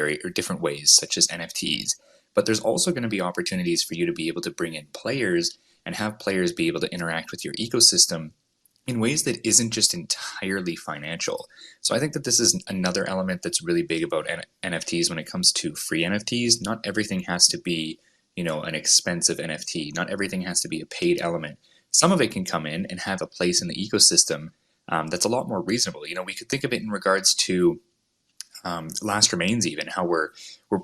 Speaker 4: ways, such as NFTs. But there's also going to be opportunities for you to be able to bring in players and have players be able to interact with your ecosystem in ways that isn't just entirely financial. So I think that this is another element that's really big about NFTs when it comes to free NFTs. Not everything has to be, an expensive NFT. Not everything has to be a paid element. Some of it can come in and have a place in the ecosystem that's a lot more reasonable. We could think of it in regards to last remains, even how we're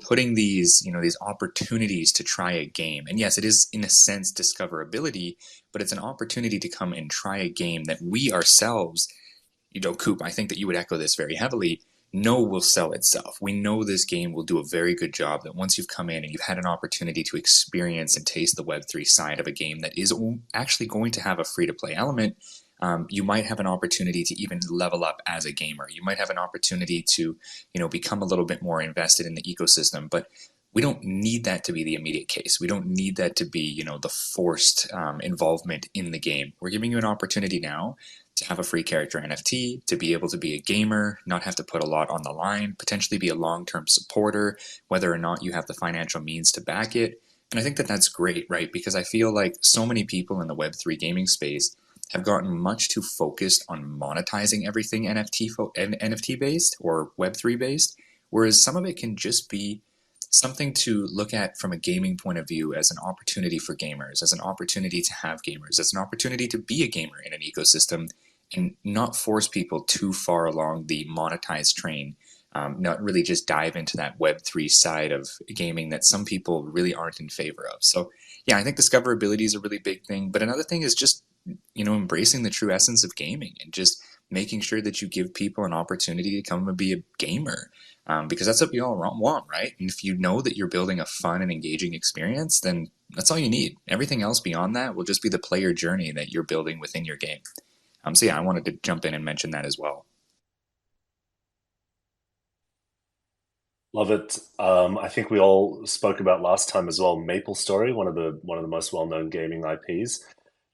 Speaker 4: putting these these opportunities to try a game. And yes, it is in a sense discoverability, but it's an opportunity to come and try a game that we ourselves, Coop, I think that you would echo this very heavily, know will sell itself. We know this game will do a very good job, that once you've come in and you've had an opportunity to experience and taste the Web3 side of a game that is actually going to have a free-to-play element, you might have an opportunity to even level up as a gamer. You might have an opportunity to, become a little bit more invested in the ecosystem. But we don't need that to be the immediate case. We don't need that to be, the forced involvement in the game. We're giving you an opportunity now to have a free character NFT, to be able to be a gamer, not have to put a lot on the line, potentially be a long-term supporter, whether or not you have the financial means to back it. And I think that that's great, right? Because I feel like so many people in the Web3 gaming space have gotten much too focused on monetizing everything NFT based or Web3 based, whereas some of it can just be something to look at from a gaming point of view as an opportunity for gamers, as an opportunity to have gamers, as an opportunity to be a gamer in an ecosystem, and not force people too far along the monetized train. Not really just dive into that Web3 side of gaming that some people really aren't in favor of. So yeah, I think discoverability is a really big thing. But another thing is just, embracing the true essence of gaming and just making sure that you give people an opportunity to come and be a gamer. Because that's what we all want, right? And if you know that you're building a fun and engaging experience, then that's all you need. Everything else beyond that will just be the player journey that you're building within your game. So yeah, I wanted to jump in and mention that as well.
Speaker 1: Love it. I think we all spoke about last time as well. MapleStory, one of the most well-known gaming IPs,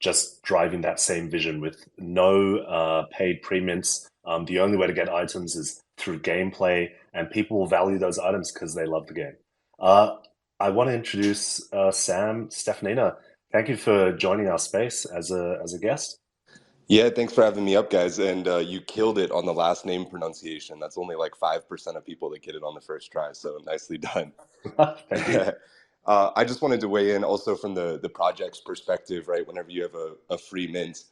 Speaker 1: just driving that same vision with no paid pre-mints. The only way to get items is through gameplay, and people will value those items because they love the game. Uh, I want to introduce Sam Stefanina. Thank you for joining our space as a guest.
Speaker 6: Yeah, thanks for having me up, guys. And you killed it on the last name pronunciation. That's only like 5% of people that get it on the first try. So nicely done.
Speaker 1: Thank you.
Speaker 6: I just wanted to weigh in also from the project's perspective, right? Whenever you have a free mint,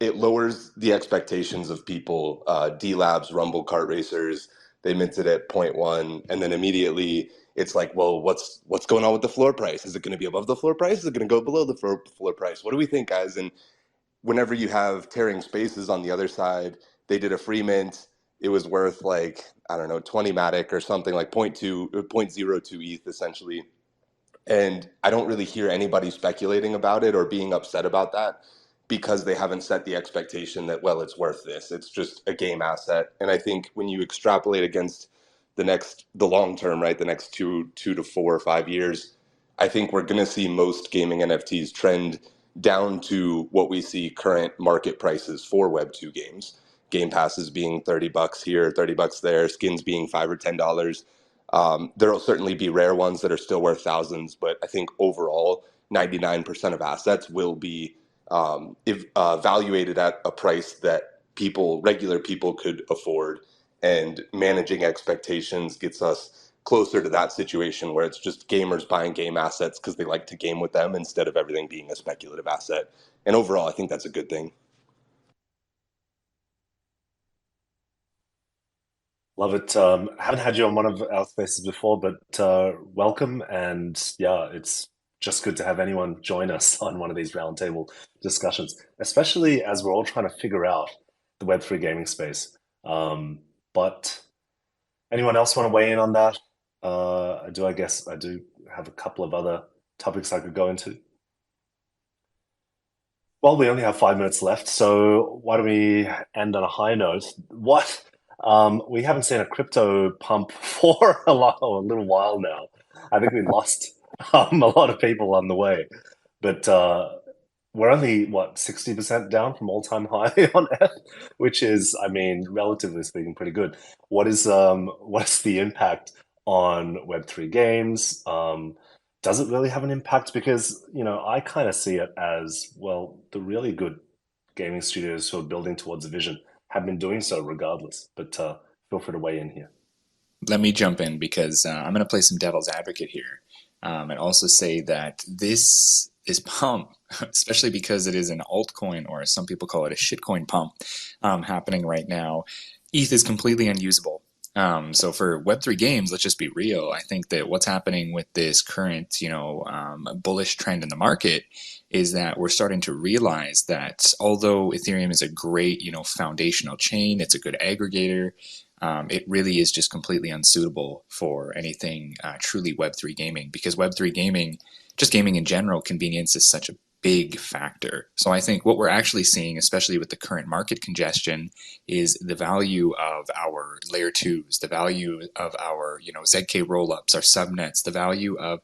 Speaker 6: it lowers the expectations of people. D Labs, Rumble Kart Racers, they minted at zero point 0.1, and then immediately it's like, well, what's going on with the floor price? Is it going to be above the floor price? Is it going to go below the floor price? What do we think, guys? And whenever you have tearing spaces on the other side, they did a free mint. It was worth like, I don't know, 20 Matic or something like 0.02 ETH essentially. And I don't really hear anybody speculating about it or being upset about that because they haven't set the expectation that, well, it's worth this. It's just a game asset. And I think when you extrapolate against the long term, right, the next two to 4 or 5 years, I think we're going to see most gaming NFTs trend down to what we see current market prices for Web2 games. Game passes being $30 here, $30 there, skins being $5 or $10. There will certainly be rare ones that are still worth thousands, but I think overall, 99% of assets will be evaluated at a price that regular people could afford. And managing expectations gets us closer to that situation where it's just gamers buying game assets because they like to game with them instead of everything being a speculative asset. And overall, I think that's a good thing.
Speaker 1: Love it. Haven't had you on one of our spaces before, but welcome. And yeah, it's just good to have anyone join us on one of these roundtable discussions, especially as we're all trying to figure out the Web3 gaming space. But anyone else want to weigh in on that? I guess I do have a couple of other topics I could go into. Well, we only have 5 minutes left, so why don't we end on a high note? What? We haven't seen a crypto pump for a little while now. I think we lost a lot of people on the way, but we're only what 60% down from all-time high on F, which is, I mean, relatively speaking, pretty good. What's the impact on Web3 games? Does it really have an impact? Because, I kind of see it as, well, the really good gaming studios who are building towards a vision have been doing so regardless. But feel free to weigh in here.
Speaker 4: Let me jump in because I'm going to play some devil's advocate here and also say that this is pump, especially because it is an altcoin, or some people call it a shitcoin pump, happening right now. ETH is completely unusable. So for Web3 games, let's just be real. I think that what's happening with this current, bullish trend in the market is that we're starting to realize that although Ethereum is a great, foundational chain, it's a good aggregator, it really is just completely unsuitable for anything truly Web3 gaming, because Web3 gaming, just gaming in general, convenience is such a big factor. So I think what we're actually seeing, especially with the current market congestion, is the value of our layer twos, the value of our, ZK rollups, our subnets, the value of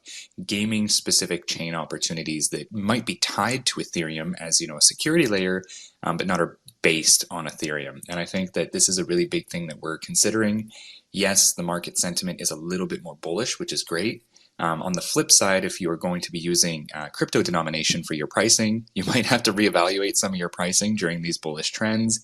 Speaker 4: gaming specific chain opportunities that might be tied to Ethereum as, a security layer, but not are based on Ethereum. And I think that this is a really big thing that we're considering. Yes, the market sentiment is a little bit more bullish, which is great. On the flip side, if you are going to be using crypto denomination for your pricing, you might have to reevaluate some of your pricing during these bullish trends.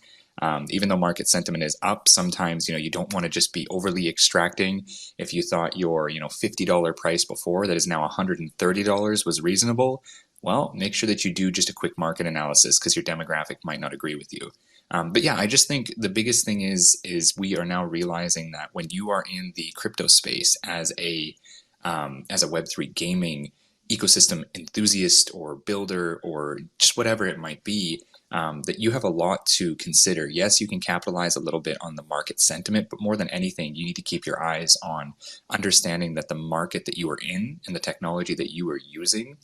Speaker 4: Even though market sentiment is up, sometimes you don't want to just be overly extracting. If you thought your $50 price before that is now $130 was reasonable, well, make sure that you do just a quick market analysis because your demographic might not agree with you. But yeah, I just think the biggest thing is we are now realizing that when you are in the crypto space as a Web3 gaming ecosystem enthusiast or builder or just whatever it might be, that you have a lot to consider. Yes, you can capitalize a little bit on the market sentiment, but more than anything, you need to keep your eyes on understanding that the market that you are in and the technology that you are using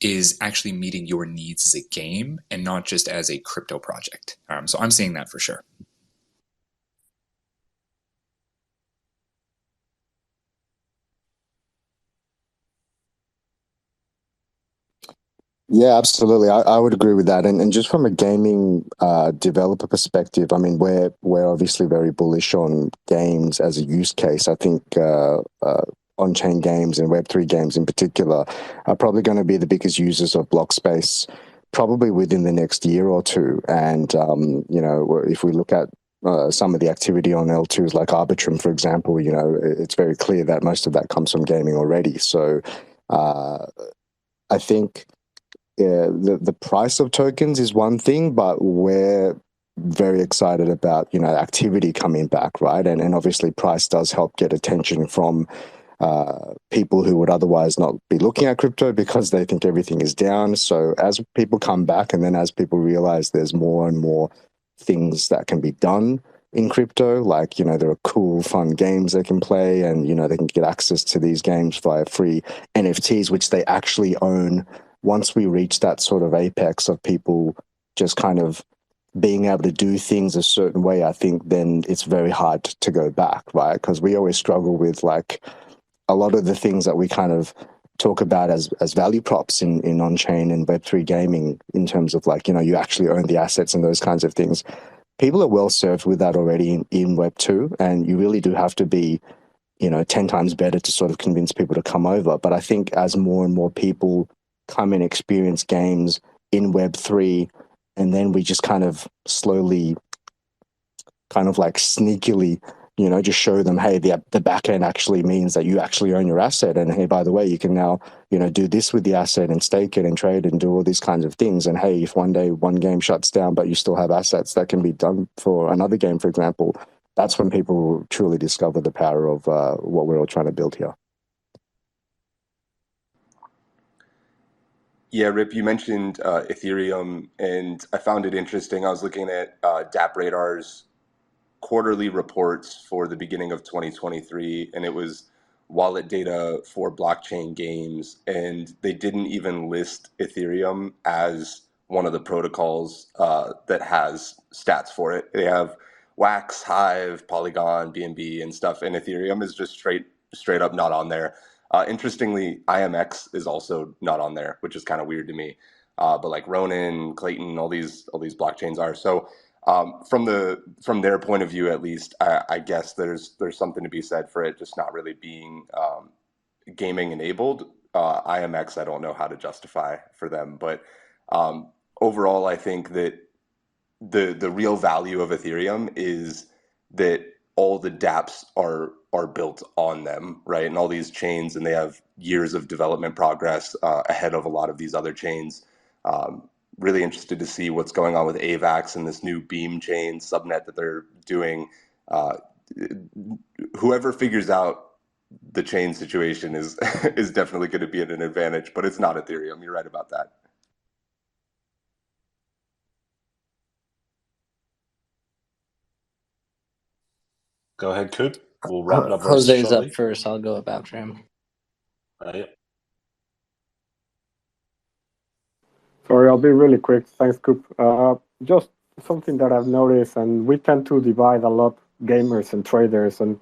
Speaker 4: is actually meeting your needs as a game and not just as a crypto project. So I'm seeing that for sure.
Speaker 2: Yeah, absolutely. I would agree with that. And just from a gaming developer perspective, I mean, we're obviously very bullish on games as a use case. I think on-chain games and Web3 games in particular are probably going to be the biggest users of block space probably within the next year or two. And, if we look at some of the activity on L2s like Arbitrum, for example, it's very clear that most of that comes from gaming already. So uh, I think the price of tokens is one thing, but we're very excited about activity coming back, right? And obviously, price does help get attention from people who would otherwise not be looking at crypto because they think everything is down. So as people come back, and then as people realize there's more and more things that can be done in crypto, like there are cool, fun games they can play, and they can get access to these games via free NFTs, which they actually own. Once we reach that sort of apex of people just kind of being able to do things a certain way, I think then it's very hard to go back, right? Because we always struggle with like a lot of the things that we kind of talk about as value props in on-chain and Web3 gaming in terms of like, you actually own the assets and those kinds of things. People are well served with that already in Web2, and you really do have to be 10 times better to sort of convince people to come over. But I think as more and more people come and experience games in Web3, and then we just kind of slowly, kind of like sneakily, just show them, hey, the back end actually means that you actually own your asset. And hey, by the way, you can now, do this with the asset and stake it and trade and do all these kinds of things. And hey, if one day one game shuts down, but you still have assets that can be done for another game, for example, that's when people truly discover the power of what we're all trying to build here.
Speaker 6: Yeah, Rip, you mentioned Ethereum, and I found it interesting. I was looking at DApp Radar's quarterly reports for the beginning of 2023, and it was wallet data for blockchain games, and they didn't even list Ethereum as one of the protocols that has stats for it. They have Wax, Hive, Polygon, BNB, and stuff, and Ethereum is just straight up not on there. Interestingly, IMX is also not on there, which is kind of weird to me. But like Ronin, Clayton, all these blockchains are. So from their point of view, at least, I guess there's something to be said for it just not really being gaming enabled. IMX, I don't know how to justify for them, but overall, I think that the real value of Ethereum is that all the dApps are built on them, right? And all these chains, and they have years of development progress ahead of a lot of these other chains. Really interested to see what's going on with AVAX and this new Beam chain subnet that they're doing. Uh, Whoever figures out the chain situation is is definitely going to be at an advantage, but it's not Ethereum. You're right about that.
Speaker 1: Go ahead, Coop. We'll wrap it up very
Speaker 5: Jose's up
Speaker 1: shortly.
Speaker 5: first. I'll go up after him.
Speaker 1: Yeah.
Speaker 3: Sorry, I'll be really quick. Thanks, Coop. Just something that I've noticed, and we tend to divide a lot gamers and traders. And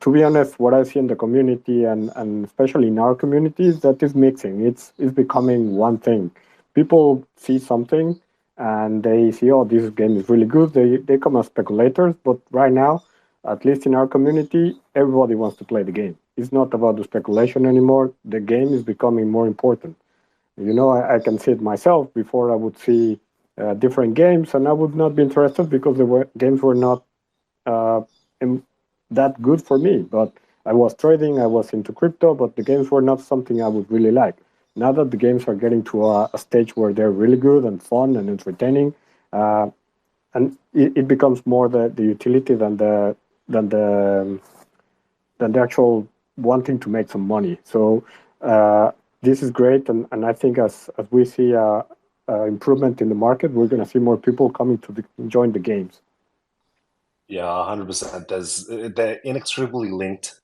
Speaker 3: to be honest, what I see in the community and especially in our community is that it's mixing. It's becoming one thing. People see something and they see, oh, this game is really good. They come as speculators, but right now, at least in our community, everybody wants to play the game. It's not about the speculation anymore. The game is becoming more important. I can see it myself. Before I would see different games, and I would not be interested because the games were not uh, that good for me. But I was trading, I was into crypto, but the games were not something I would really like. Now that the games are getting to a stage where they're really good and fun and entertaining, uh, and it becomes more the utility than the than the actual wanting to make some money. So this is great, and I think as we see improvement in the market, we're going to see more people coming to join the games.
Speaker 1: Yeah, 100%. They're inextricably linked.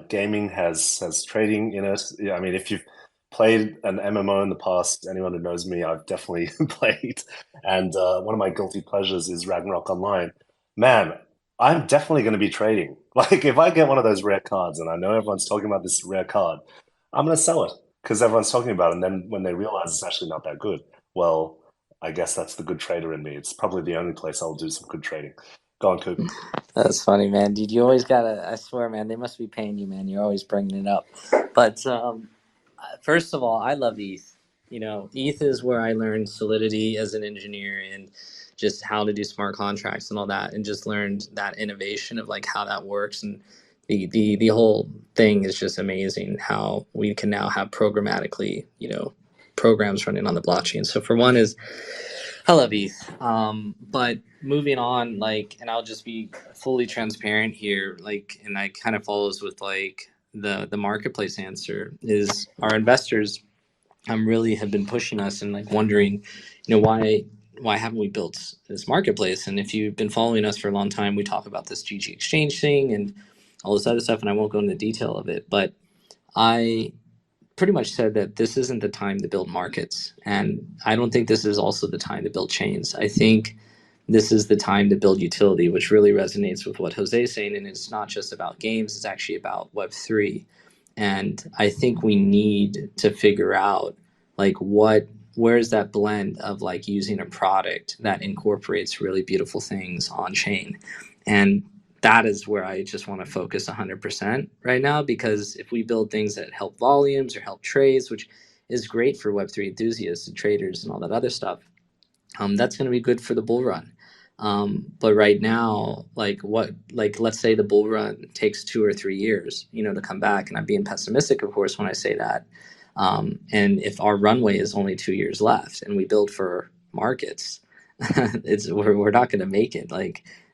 Speaker 1: Gaming has trading in it. Yeah, I mean, if you've played an MMO in the past, anyone who knows me, I've definitely played. And one of my guilty pleasures is Ragnarok Online. Man, I'm definitely going to be trading. Like, if I get one of those rare cards, and I know everyone's talking about this rare card, I'm going to sell it. because everyone's talking about it, and then when they realize it's actually not that good, well, I guess that's the good trader in me. It's probably the only place I'll do some good trading. Go on, Coop.
Speaker 5: That's funny, man. Dude, you always gotta. I swear, man, they must be paying you, man. You're always bringing it up. But first of all, I love ETH. ETH is where I learned Solidity as an engineer and just how to do smart contracts and all that, and just learned that innovation of like how that works. And the whole thing is just amazing how we can now have programmatically, programs running on the blockchain. So for one is I love ETH. But moving on, like, and I'll just be fully transparent here, like, and I kind of follows with like the marketplace answer is our investors really have been pushing us and like wondering, why haven't we built this marketplace? And if you've been following us for a long time, we talk about this GG exchange thing and all this other stuff, and I won't go into detail of it, but I pretty much said that this isn't the time to build markets. And I don't think this is also the time to build chains. I think this is the time to build utility, which really resonates with what Jose is saying. And it's not just about games, it's actually about Web3. And I think we need to figure out like where's that blend of like using a product that incorporates really beautiful things on chain. And that is where I just want to focus 100% right now, because if we build things that help volumes or help trades, which is great for Web3 enthusiasts and traders and all that other stuff, that's going to be good for the bull run. But right now, let's say the bull run takes 2 or 3 years, to come back. And I'm being pessimistic, of course, when I say that. And if our runway is only 2 years left and we build for markets, we're not going to make it.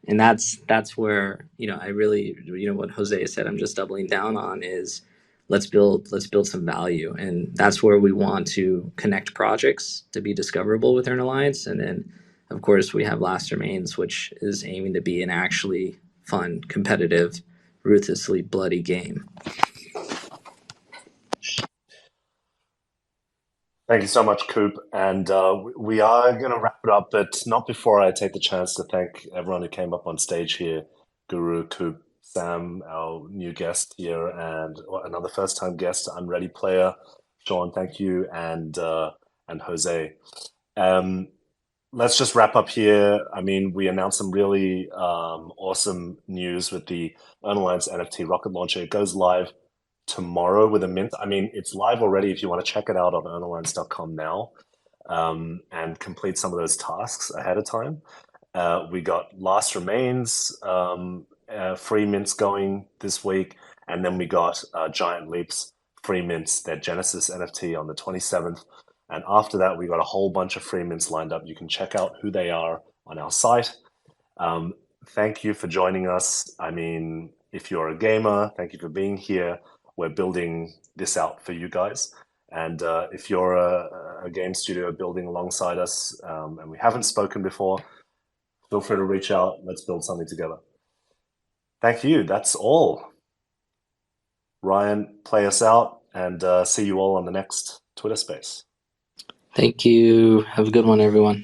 Speaker 5: And that's where, I really, what Jose said, I'm just doubling down on is let's build some value. And that's where we want to connect projects to be discoverable with Earn Alliance. And then of course we have Last Remains, which is aiming to be an actually fun, competitive, ruthlessly bloody game.
Speaker 1: Thank you so much, Coop. And we are going to wrap it up, but not before I take the chance to thank everyone who came up on stage here. Guru, Coop, Sam, our new guest here, and another first-time guest, Unready Player. Sean, thank you, and Jose. Let's just wrap up here. I mean, we announced some really awesome news with the Earn Alliance NFT Rocket Launcher. It goes live tomorrow with a mint. I mean, it's live already if you want to check it out on earnalliance.com now and complete some of those tasks ahead of time. We got Last Remains free mints going this week, and then we got Giant Leaps free mints, their Genesis NFT on the 27th. And after that, we got a whole bunch of free mints lined up. You can check out who they are on our site. Thank you for joining us. I mean, if you're a gamer, thank you for being here. We're building this out for you guys. And if you're a game studio building alongside us and we haven't spoken before, feel free to reach out. Let's build something together. Thank you. That's all. Ryan, play us out, and see you all on the next Twitter space.
Speaker 5: Thank you. Have a good one, everyone.